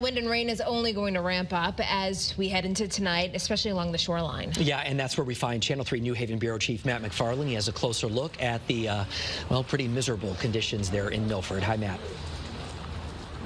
Wind and rain is only going to ramp up as we head into tonight, especially along the shoreline. Yeah, and that's where we find Channel 3 New Haven Bureau Chief Matt McFarland. He has a closer look at the, well, pretty miserable conditions there in Milford. Hi, Matt.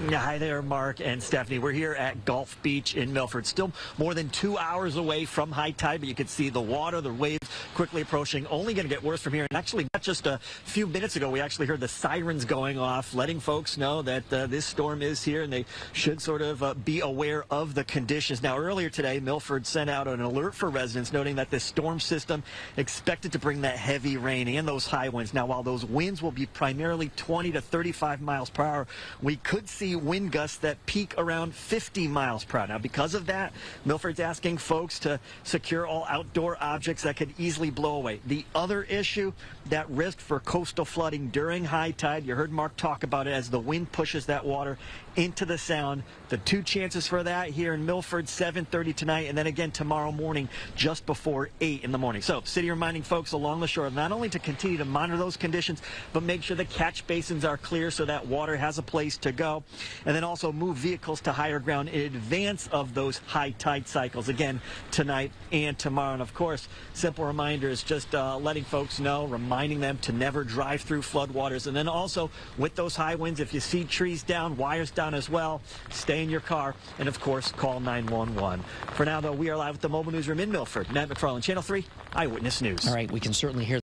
Hi there, Mark and Stephanie. We're here at Gulf Beach in Milford. Still more than 2 hours away from high tide, but you can see the water, the waves quickly approaching. Only going to get worse from here. And actually, not just a few minutes ago, we actually heard the sirens going off, letting folks know that this storm is here, and they should sort of be aware of the conditions. Now, earlier today, Milford sent out an alert for residents, noting that this storm system expected to bring that heavy rain and those high winds. Now, while those winds will be primarily 20 to 35 miles per hour, we could see wind gusts that peak around 50 miles per hour. Now, because of that, Milford's asking folks to secure all outdoor objects that could easily blow away. The other issue, that risk for coastal flooding during high tide. You heard Mark talk about it as the wind pushes that water into the sound. The two chances for that here in Milford, 7:30 tonight, and then again tomorrow morning just before 8 in the morning. So, city reminding folks along the shore not only to continue to monitor those conditions, but make sure the catch basins are clear so that water has a place to go. And then also move vehicles to higher ground in advance of those high tide cycles, again, tonight and tomorrow. And of course, simple reminders, just letting folks know, reminding them to never drive through floodwaters. And then also, with those high winds, if you see trees down, wires down as well, stay in your car, and of course, call 911. For now, though, we are live at the Mobile Newsroom in Milford. Matt McFarland, Channel 3 Eyewitness News. All right, we can certainly hear